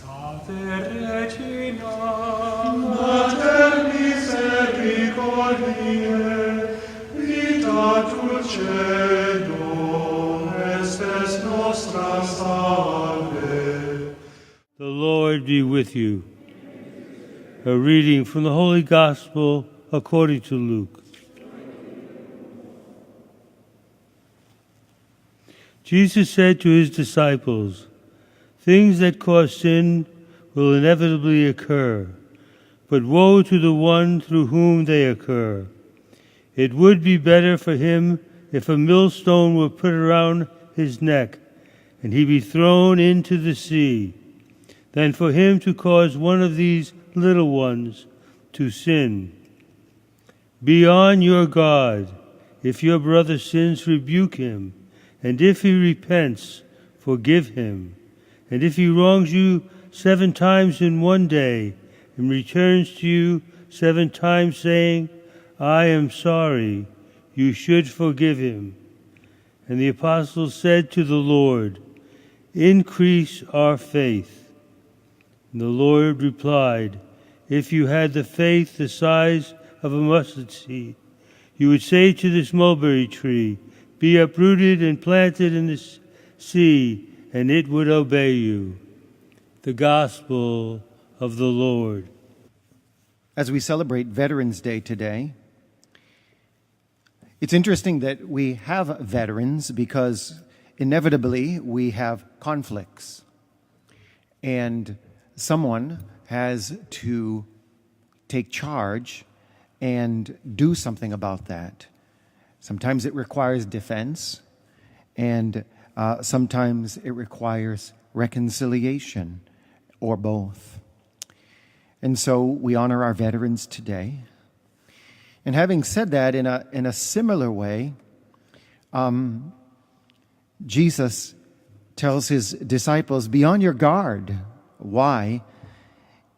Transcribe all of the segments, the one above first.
Regina, Mater misericordiae, vita dulcedo, estes nostra salve. The Lord be with you. A reading from the Holy Gospel according to Luke. Jesus said to his disciples, "Things that cause sin will inevitably occur, but woe to the one through whom they occur. It would be better for him if a millstone were put around his neck and he be thrown into the sea, than for him to cause one of these little ones to sin. Be on your guard. If your brother sins, rebuke him, and if he repents, forgive him. And if he wrongs you 7 times in one day, and returns to you 7 times saying, 'I am sorry,' you should forgive him." And the apostles said to the Lord, "Increase our faith." And the Lord replied, "If you had the faith the size of a mustard seed, you would say to this mulberry tree, 'Be uprooted and planted in the sea,' and it would obey you." The Gospel of the Lord. As we celebrate Veterans Day today, it's interesting that we have veterans because inevitably we have conflicts. And someone has to take charge and do something about that. Sometimes it requires defense, and sometimes it requires reconciliation, or both. And so we honor our veterans today. And having said that, in a similar way, Jesus tells his disciples, "Be on your guard." Why?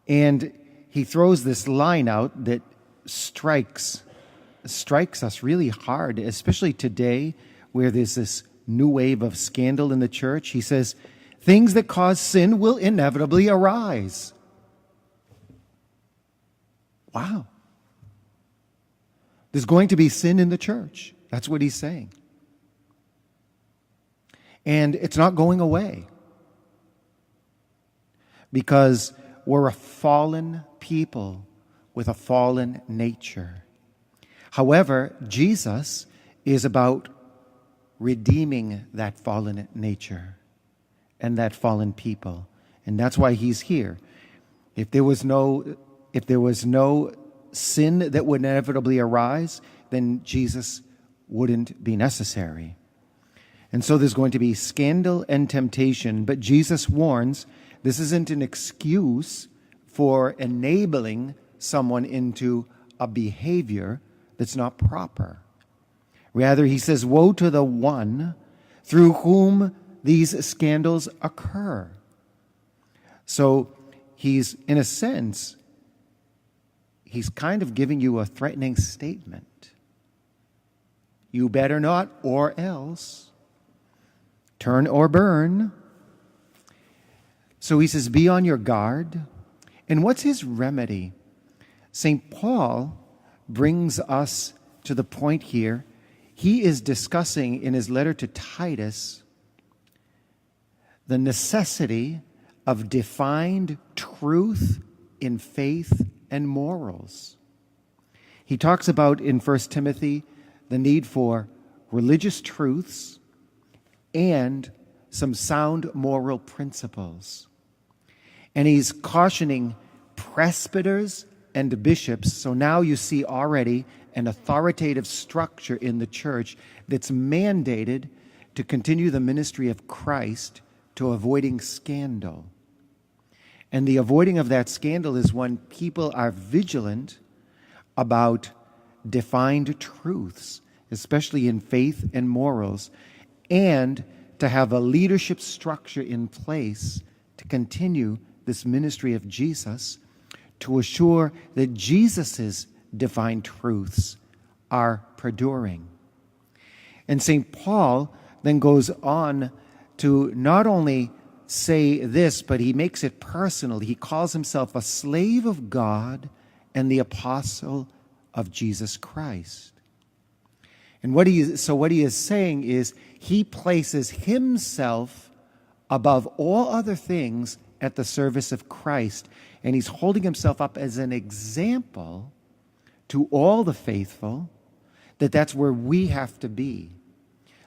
And he throws this line out that strikes us really hard, especially today where there's this new wave of scandal in the church. He says, "Things that cause sin will inevitably arise." Wow. There's going to be sin in the church. That's what he's saying. And it's not going away, because we're a fallen people with a fallen nature. However, Jesus is about redeeming that fallen nature and that fallen people. And that's why he's here. If there was no sin that would inevitably arise, then Jesus wouldn't be necessary. And so there's going to be scandal and temptation, but Jesus warns this isn't an excuse for enabling someone into a behavior that's not proper. Rather, he says, woe to the one through whom these scandals occur. So he's, in a sense, he's kind of giving you a threatening statement. You better not, or else. Turn or burn. So he says, be on your guard. And what's his remedy? St. Paul brings us to the point here. He is discussing in his letter to Titus the necessity of defined truth in faith and morals. He talks about in 1 Timothy the need for religious truths and some sound moral principles. And he's cautioning presbyters and bishops. So now you see already an authoritative structure in the church that's mandated to continue the ministry of Christ to avoiding scandal. And the avoiding of that scandal is when people are vigilant about defined truths, especially in faith and morals, and to have a leadership structure in place to continue this ministry of Jesus, to assure that Jesus's divine truths are perduring. And St. Paul then goes on to not only say this, but he makes it personal. He calls himself a slave of God and the apostle of Jesus Christ. And what he is saying is he places himself above all other things at the service of Christ. And he's holding himself up as an example to all the faithful that that's where we have to be.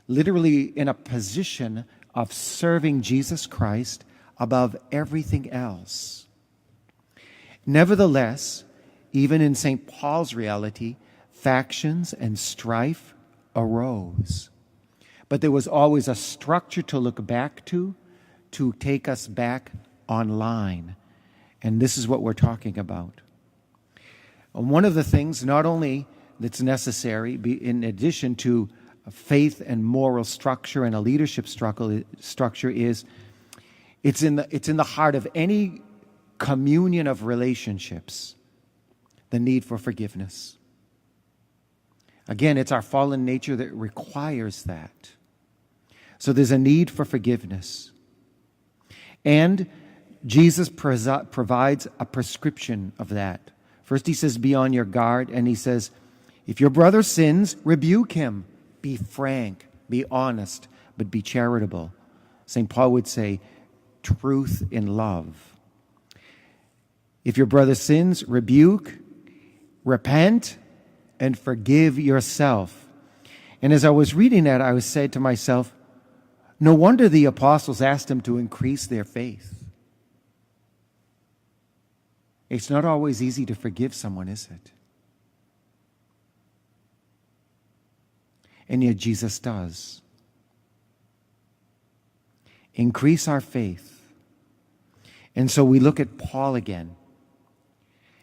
Literally in a position of serving Jesus Christ above everything else. Nevertheless, even in St. Paul's reality, factions and strife arose. But there was always a structure to look back to take us back online. And this is what we're talking about. And one of the things, not only that's necessary, in addition to faith and moral structure and a leadership structure, is it's in the heart of any communion of relationships, the need for forgiveness. Again, it's our fallen nature that requires that. So there's a need for forgiveness. And Jesus provides a prescription of that. First he says, be on your guard. And he says, if your brother sins, rebuke him. Be frank, be honest, but be charitable. St. Paul would say, truth in love. If your brother sins, rebuke, repent, and forgive yourself. And as I was reading that, I was saying to myself, no wonder the apostles asked him to increase their faith. It's not always easy to forgive someone, is it? And yet Jesus does. Increase our faith. And so we look at Paul again.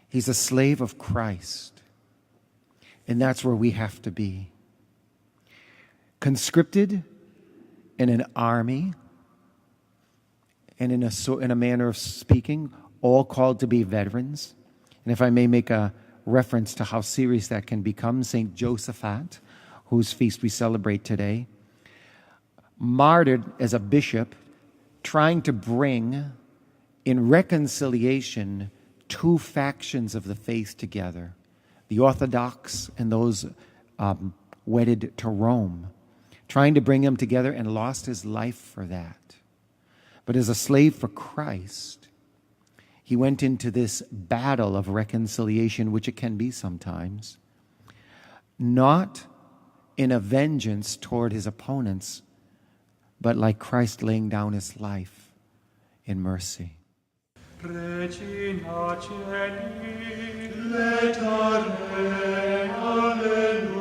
He's a slave of Christ. And that's where we have to be. Conscripted in an army, and in a manner of speaking, all called to be veterans. And if I may make a reference to how serious that can become, St. Josaphat, whose feast we celebrate today, martyred as a bishop, trying to bring in reconciliation two factions of the faith together, the Orthodox and those wedded to Rome, trying to bring them together, and lost his life for that. But as a slave for Christ, he went into this battle of reconciliation, which it can be sometimes, not in a vengeance toward his opponents, but like Christ laying down his life in mercy. Regina Celi, letare, alleluia.